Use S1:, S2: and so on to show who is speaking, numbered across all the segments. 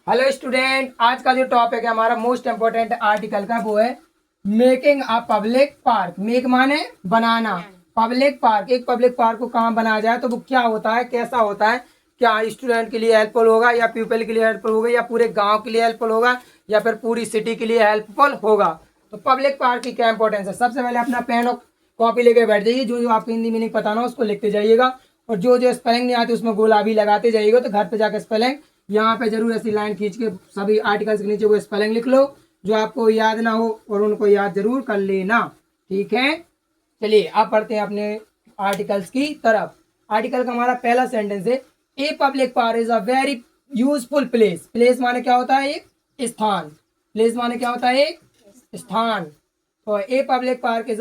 S1: Hello student, आज का जो टॉपिक है हमारा मोस्ट इम्पोर्टेंट आर्टिकल का वो है making a public park. Make माने बनाना, पब्लिक पार्क। एक पब्लिक पार्क को कहाँ बनाया जाए तो वो क्या होता है, कैसा होता है, क्या स्टूडेंट के लिए हेल्पफुल होगा या पीपल के लिए हेल्पफुल होगा या पूरे गांव के लिए हेल्पफुल होगा या फिर पूरी सिटी के लिए हेल्पफुल होगा। तो पब्लिक पार्क की क्या इंपॉर्टेंस है, सबसे पहले अपना पेन और कॉपी लेके बैठ जाइए। जो जो आपको हिंदी मीनिंग पता ना हो उसको लिखते जाइएगा और जो जो स्पेलिंग नहीं आती उसमें गुलाबी लगाते जाइएगा। तो घर पे जाकर स्पेलिंग यहाँ पे जरूर ऐसी लाइन खींच के सभी आर्टिकल्स के नीचे वो स्पेलिंग लिख लो जो आपको याद ना हो और उनको याद जरूर कर लेना। ठीक है, चलिए अब पढ़ते हैं अपने आर्टिकल्स की तरफ। आर्टिकल का हमारा पहला सेंटेंस है ए public park is a very useful place. Place माने क्या होता है, एक स्थान। प्लेस माने क्या होता है, एक स्थान। तो ए public park is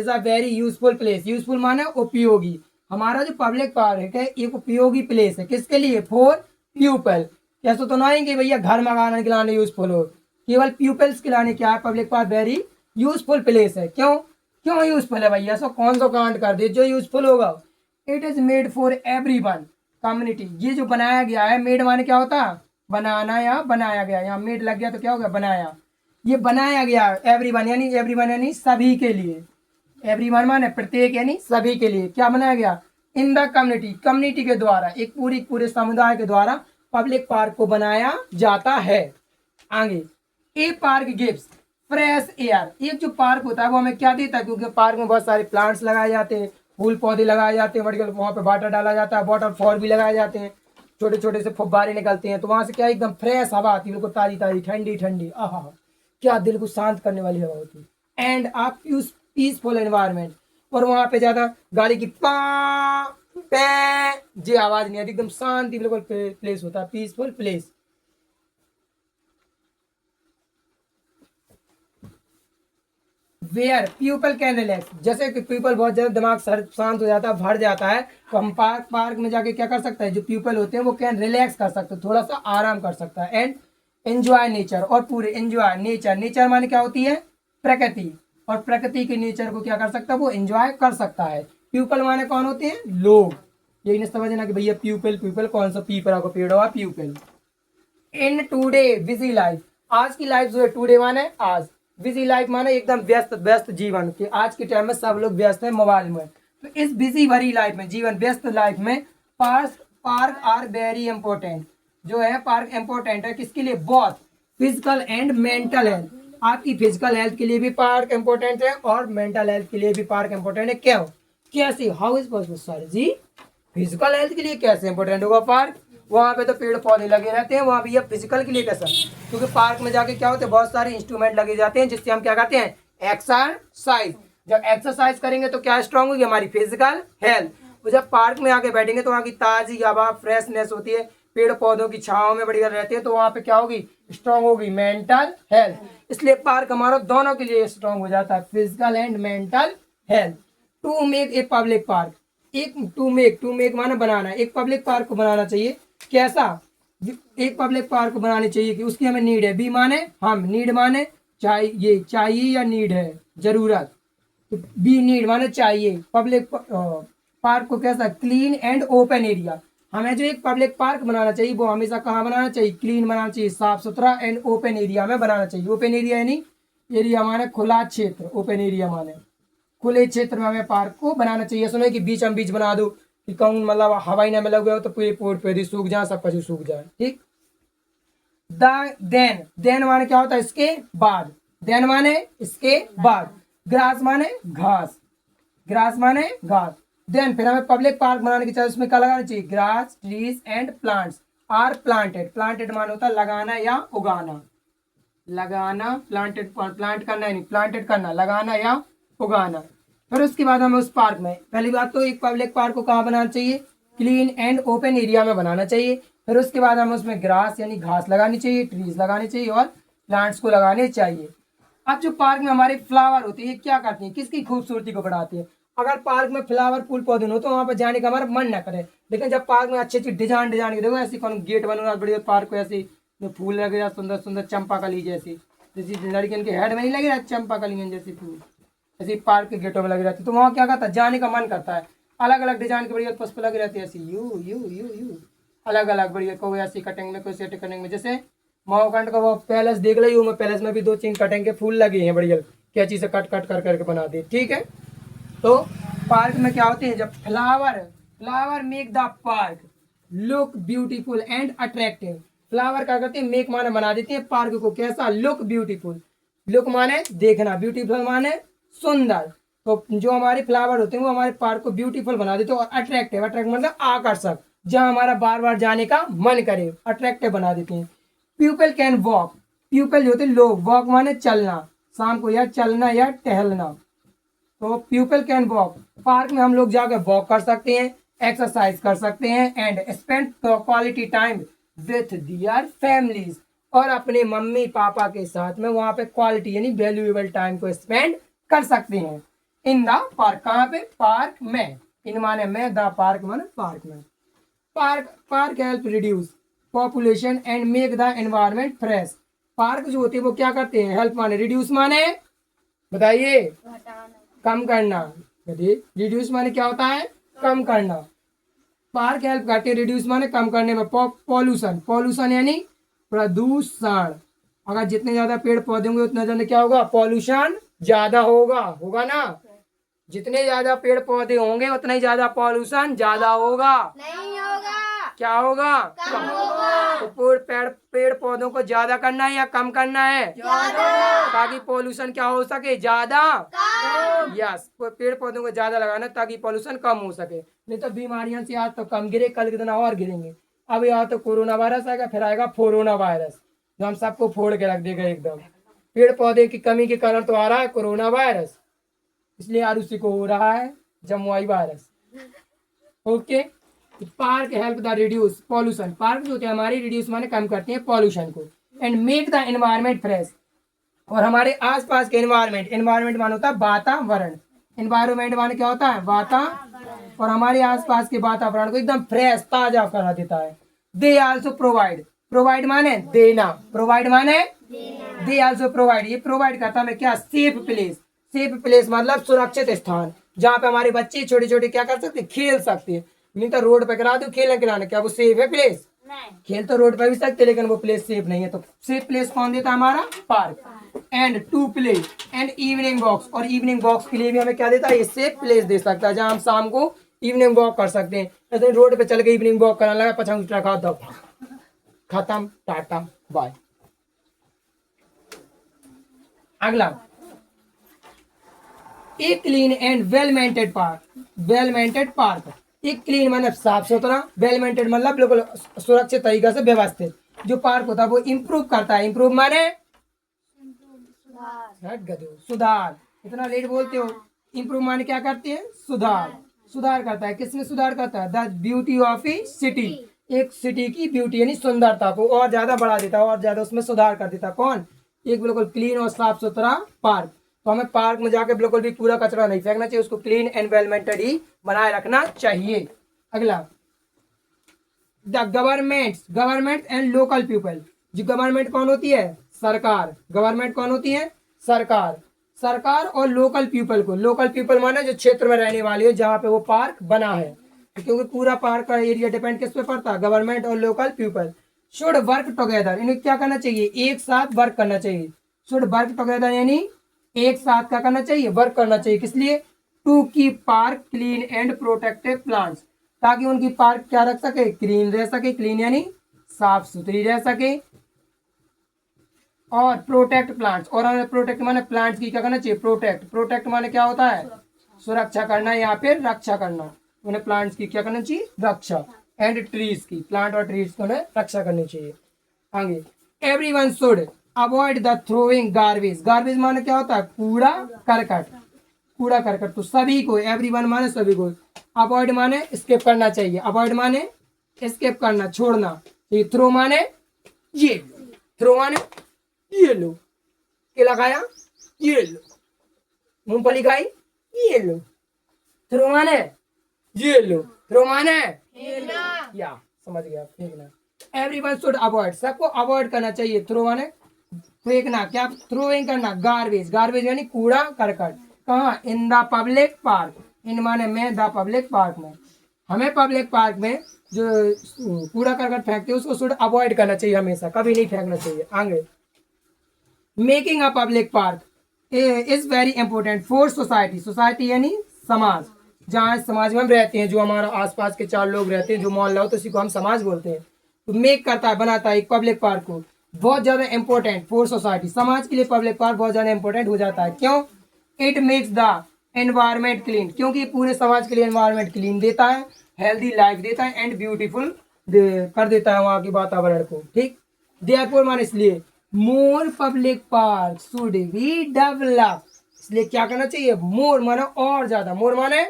S1: a very useful place. Useful माने उपयोगी। हमारा जो पब्लिक पार्क है एक उपयोगी प्लेस है, किसके लिए, फॉर प्यूपल। ऐसा तो नहीं कि भैया घर मंगाने के लाने यूजफुल हो, केवल प्यूपल्स के लाने क्या है public park very useful place है। क्यों क्यों यूजफुल है भैया, ऐसा कौन सा कांड कर दे जो यूजफुल होगा। It is made for every one community. ये जो बनाया गया है, मेड माने क्या होता है, बनाना या बनाया गया। यहाँ मेड लग गया तो क्या हो गया, बनाया। ये बनाया गया एवरी वन यानी सभी के लिए। एवरी वन माने प्रत्येक यानी सभी के लिए। क्या बनाया गया, इन द कम्युनिटी, कम्युनिटी के द्वारा, एक पूरे समुदाय के द्वारा पब्लिक पार्क को बनाया जाता है। आगे, ए पार्क गिव्स फ्रेश एयर। एक जो पार्क होता है वो हमें क्या देता है, क्योंकि पार्क में बहुत सारे प्लांट्स लगाए जाते हैं, फूल पौधे लगाए जाते हैं, बढ़िया वहाँ पे वाटर डाला जाता है, वाटर फॉल भी लगाए जाते हैं, छोटे छोटे से फुब्बारे निकलते हैं, तो वहां से क्या एकदम फ्रेश हवा आती है, बिल्कुल ताजी ताजी ठंडी ठंडी, आहा, क्या दिल को शांत करने वाली हवा होती है। एंड आप पीसफुल एनवायरमेंट, और वहां पे ज्यादा गाड़ी की पा पे जे आवाज नहीं आती, एकदम शांति बिल्कुल प्लेस होता है, peaceful place. Where people can relax, जैसे कि पीपल बहुत ज्यादा दिमाग शांत हो जाता है, भर जाता है, तो हम पार्क पार्क में जाके क्या कर सकते हैं, जो पीपल होते हैं वो कैन रिलैक्स कर सकते हैं, थोड़ा सा आराम कर सकता है। एंड एंजॉय नेचर, और पूरे एंजॉय नेचर। नेचर माने क्या होती है, प्रकृति, और प्रकृति के नेचर को क्या कर सकता है, वो एंजॉय कर सकता है। पीपल माने कौन होते हैं, लोग। यही नहीं समझना कि भैया पीपल पीपल कौन सा पीपल को पेड़ हुआ, people. In today busy life, आज की लाइफ जो है, टूडे माने आज, बिजी लाइफ माने एकदम व्यस्त व्यस्त जीवन के। आज के टाइम में सब लोग व्यस्त हैं मोबाइल में, तो इस बिजी भरी लाइफ में, जीवन व्यस्त लाइफ में park park are very important. जो है पार्क इंपॉर्टेंट है किसके लिए, both physical and mental health. आपकी फिजिकल हेल्थ के लिए भी पार्क इंपॉर्टेंट है और मेंटल हेल्थ के लिए भी पार्क इंपॉर्टेंट है। क्यों, कैसे, how is possible sir ji, physical health के लिए कैसे इंपॉर्टेंट होगा पार्क, वहाँ पे तो पेड़ पौधे लगे रहते हैं, वहाँ भी ये फिजिकल के लिए कैसा, क्योंकि पार्क में जाके क्या होते हैं, बहुत सारे इंस्ट्रूमेंट लगे जाते हैं जिससे हम क्या करते हैं, एक्सरसाइज। जब एक्सरसाइज करेंगे तो क्या स्ट्रांग होगी, हमारी फिजिकल हेल्थ। तो जब पार्क में आके बैठेंगे तो वहाँ की ताजी हवा, फ्रेशनेस होती है, पेड़ पौधों की छाव में बढ़िया रहती है, तो वहाँ पे क्या होगी, स्ट्रांग होगी मेंटल हेल्थ। इसलिए पार्क हमारा दोनों के लिए स्ट्रांग हो जाता है, physical and mental health. To make a public park, एक टू मेक माना बनाना, एक पब्लिक पार्क को बनाना चाहिए। कैसा, एक पब्लिक पार्क को बनानी चाहिए कि उसकी हमें नीड है। बी माने हम, नीड माने चाहिए, चाहिए या नीड है, जरूरत। तो बी नीड माने चाहिए। पब्लिक पार्क को कैसा, क्लीन एंड ओपन एरिया। हमें जो एक पब्लिक पार्क बनाना चाहिए वो हमेशा कहाँ बनाना चाहिए, क्लीन बनाना चाहिए, साफ सुथरा एंड ओपन एरिया में बनाना चाहिए। ओपन एरिया यानी एरिया माने खुला क्षेत्र, ओपन एरिया माने खुले क्षेत्र में हमें पार्क को बनाना चाहिए। ऐसा नहीं कि बीच हम बीच बना दो कि कहूँ मतलब हवाई ना में लग गया तो पूरे पेड़ पौधे सूख जाए, सब कुछ सूख जाए। ठीक, देन माने क्या होता है, इसके बाद। देन माने इसके बाद। ग्रास माने घास, ग्रास माने घास। देन फिर हमें पब्लिक पार्क बनाने की चाहिए, उसमें क्या लगाना चाहिए, grass trees and plants are planted. Planted माने होता है लगाना या उगाना, लगाना, प्लांटेड प्लांट करना नहीं, प्लांटेड करना, लगाना या उगाना। फिर उसके बाद हमें उस पार्क में, पहली बात तो एक पब्लिक पार्क को कहाँ बनाना चाहिए, क्लीन एंड ओपन एरिया में बनाना चाहिए। फिर उसके बाद हमें उसमें ग्रास यानी घास लगानी चाहिए, ट्रीज लगानी चाहिए और प्लांट्स को लगाने चाहिए। अब जो पार्क में हमारे फ्लावर होते हैं, ये क्या करते हैं, किसकी खूबसूरती को बढ़ाते हैं। अगर पार्क में फ्लावर फूल पौधे हो तो वहाँ पर जाने का हमारा मन ना करे, लेकिन जब पार्क में अच्छी अच्छी डिजाइन डिजाइन के, देखो ऐसी कौन गेट बना बढ़िया पार्क को, ऐसी जो फूल लगे रहा सुंदर सुंदर चंपा कली जैसी, जैसी लड़कियों के हेड में नहीं लगे रहा चंपा कलियन जैसी फूल, ऐसे पार्क के गेटों में लगी रहती, तो वहाँ क्या करता है, जाने का मन करता है। अलग अलग डिजाइन के बढ़िया पुष्प लगे रहते हैं, ऐसी यू यू यू यू, अलग अलग बढ़िया, कोई ऐसी कटिंग में, कोई ऐसी कटिंग में। जैसे माओकांड का वो पैलेस देख ली हूँ मैं, पैलेस में भी 2-3 कटिंग के फूल लगे हैं बढ़िया, कैंची से कट कट कर करके बना दी, ठीक है। तो पार्क में क्या होते हैं, जब flower flower make the park look beautiful and attractive. Flower क्या करते हैं, मेक माने बना देते हैं पार्क को कैसा, लुक ब्यूटीफुल। लुक माने देखना, ब्यूटीफुल माने सुंदर। तो जो हमारे फ्लावर होते हैं वो हमारे पार्क को ब्यूटीफुल बना देते हैं, और अट्रैक्टिव, अट्रैक्ट मतलब आकर्षक, जहाँ हमारा बार बार जाने का मन करे, अट्रैक्टिव बना देते हैं। पीपल कैन वॉक, पीपल जो होते हैं लोग, वॉक माने चलना, शाम को या चलना या टहलना। तो पीपल कैन वॉक, पार्क में हम लोग जाकर वॉक कर सकते हैं, एक्सरसाइज कर सकते हैं, and spend quality time with their families, और अपने मम्मी पापा के साथ में वहां पे क्वालिटी यानी वैल्यूएबल टाइम को स्पेंड कर सकते हैं। इन द पार्क, कहाँ पे, पार्क में। इन माने में, द पार्क माने पार्क में। Park park help reduce population and make the environment fresh. Park जो होते हैं वो क्या करते हैं, हेल्प माने, रिड्यूस माने बताइए, कम करना। रिड्यूस माने क्या होता है, कम करना। पार्क हेल्प करते हैं, रिड्यूस माने कम करने में। पॉल्यूशन, पॉल्यूशन यानी प्रदूषण। अगर जितने ज्यादा पेड़ पौधे होंगे उतना ज्यादा क्या होगा, पॉल्यूशन ज्यादा होगा, होगा ना। जितने ज्यादा पेड़ पौधे होंगे उतना ही ज्यादा पॉल्यूशन ज्यादा होगा,
S2: नहीं होगा,
S1: क्या होगा,
S2: कम होगा।
S1: तो पेड़ पौधों को ज्यादा करना है या कम करना है,
S2: ज्यादा,
S1: ताकि पॉल्यूशन क्या हो सके, ज्यादा।
S2: कम।
S1: यस, पेड़ पौधों को ज्यादा लगाना ताकि पॉल्यूशन कम हो सके। नहीं तो बीमारियां से आज तो कम गिरे, कल के दिन और गिरेंगे। अब यहाँ तो कोरोना वायरस आएगा, फिर आएगा कोरोना वायरस, जो हम सबको फोड़ के रख देगा एकदम। पेड़ पौधे की कमी के कारण तो आ रहा है कोरोना वायरस, इसलिए आरुषि को हो रहा है जमुआई virus. Okay, park help the reduce pollution, park जो होते हैं हमारे रिड्यूस माने कम करते हैं पॉल्यूशन को, and make the environment fresh, और हमारे आसपास के एनवायरमेंट, एनवायरमेंट माने होता है वातावरण, एनवायरमेंट माने क्या होता है, वातावरण, और हमारे आसपास के वातावरण को एकदम फ्रेश ताजा करा देता है। दे आल्सो प्रोवाइड, प्रोवाइड माने देना, प्रोवाइड माने दे आल्सो प्रोवाइड, ये प्रोवाइड करता है क्या, सेफ प्लेस। सेफ प्लेस मतलब सुरक्षित स्थान, जहाँ पे हमारे बच्चे छोटे छोटे क्या कर सकते हैं, खेल सकते हैं। नहीं तो रोड पे करा दो खेलने खिलाने, क्या वो सेफ है प्लेस,
S2: नहीं।
S1: खेल तो रोड पे भी सकते लेकिन वो प्लेस सेफ नहीं है। तो सेफ प्लेस कौन देता है, हमारा park. And to play and evening walks, और इवनिंग वॉक्स के लिए भी हमें क्या देता है, ये सेफ प्लेस दे सकता है, जहाँ हम शाम को इवनिंग वॉक कर सकते हैं। जैसे रोड पे चल के इवनिंग वॉक करने लगा, पचास मीटर खा दो, खत्म, टाटा बाय। अगला, एक clean and well maintained park, well maintained park, एक क्लीन मतलब साफ सुथरा, वेल मेंटेड मतलब बिल्कुल सुरक्षित तरीके से व्यवस्थित। जो पार्क होता है वो इम्प्रूव करता है, इम्प्रूव माने हट गधे, सुधार, इतना लेट बोलते हो। इम्प्रूव माने क्या करते हैं, सुधार, सुधार करता है। किसमें सुधार करता है, the beauty of A city, एक सिटी की ब्यूटी यानी सुंदरता को और ज्यादा बढ़ा देता है, और ज्यादा उसमें सुधार कर देता है। कौन, एक बिल्कुल क्लीन और साफ सुथरा पार्क। तो हमें पार्क में जाकर बिल्कुल भी कूड़ा कचरा नहीं फेंकना चाहिए, उसको क्लीन एंड वेल मेंटेड ही बनाए रखना चाहिए। अगला, the government and local people, जो गवर्नमेंट कौन होती है, सरकार, गवर्नमेंट कौन होती है, सरकार, सरकार और लोकल पीपल को, लोकल पीपल माने जो क्षेत्र में रहने वाले हो जहाँ पे वो पार्क बना है, क्योंकि पूरा पार्क का एरिया डिपेंड किस पे पड़ता है, गवर्नमेंट और local people. Should work together, इन्हें क्या करना चाहिए, एक साथ वर्क करना चाहिए। शुड वर्क टुगेदर यानी एक साथ क्या करना चाहिए, वर्क करना चाहिए। किस लिए, to keep park clean and protective plants, ताकि उनकी पार्क क्या रख सके, क्लीन रह सके, क्लीन यानी साफ सुथरी रह सके, और प्रोटेक्ट प्लांट्स, और हमें प्रोटेक्ट माने प्लांट्स की क्या करना चाहिए, प्रोटेक्ट, प्रोटेक्ट माने क्या होता है, सुरक्षा करना या फिर रक्षा करना। उन्हें प्लांट्स की क्या करना चाहिए, रक्षा, एंड ट्रीज की, प्लांट और ट्रीज को उन्हें रक्षा करनी चाहिए। आगे, everyone should avoid the throwing garbage, garbage माने क्या होता है, कूड़ा करकट, कूड़ा करकट। तो सभी को, एवरीवन माने सभी को, अवॉइड माने स्किप करना चाहिए, अवॉइड माने स्किप करना, छोड़ना। ये थ्रो माने ये, थ्रो माने ये लो, केला खाया ये लो, मूंगफली खाई ये लो, थ्रो माने ये लो, थ्रो माने या समझ गया, फेंकना। एवरीवन शुड अवॉइड, सबको अवॉइड करना चाहिए, थ्रो माने फेंकना, क्या थ्रोइंग करना, गार्बेज, गार्बेज यानी कूड़ा करकट। कहाँ, इन द पब्लिक पार्क, इन माने में, द पब्लिक पार्क में। हमें पब्लिक पार्क में जो कूड़ा करकट फेंकते हैं उसको शुड अवॉइड करना चाहिए हमेशा, कभी नहीं फेंकना चाहिए। आगे, making a public park is very important for society. Society यानी समाज, जहाँ समाज में हम रहते हैं, जो हमारा आसपास के 4 लोग रहते हैं, जो मोहल्ला हो तो उसी को हम समाज बोलते हैं। तो मेक करता है, बनाता है एक पब्लिक पार्क को, बहुत ज्यादा इंपॉर्टेंट फॉर सोसाइटी, समाज के लिए पब्लिक पार्क बहुत ज्यादा इंपॉर्टेंट हो जाता है। क्यों? It makes the environment clean, क्योंकि पूरे समाज के लिए एनवायरमेंट क्लीन देता है, हेल्दी लाइफ देता है एंड ब्यूटीफुल कर देता है वहाँ के वातावरण को। ठीक, देयरफॉर मान इसलिए मोर public park should be develop, इसलिए क्या करना चाहिए? मोर माने और ज्यादा, मोर माने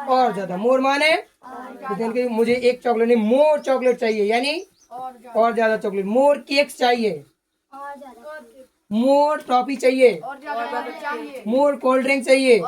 S1: और ज्यादा, मोर माने तो मुझे एक चॉकलेट नहीं, मोर चॉकलेट चाहिए, यानी और ज्यादा चॉकलेट, मोर केक्स चाहिए, मोर टॉफी चाहिए, मोर कोल्ड ड्रिंक चाहिए,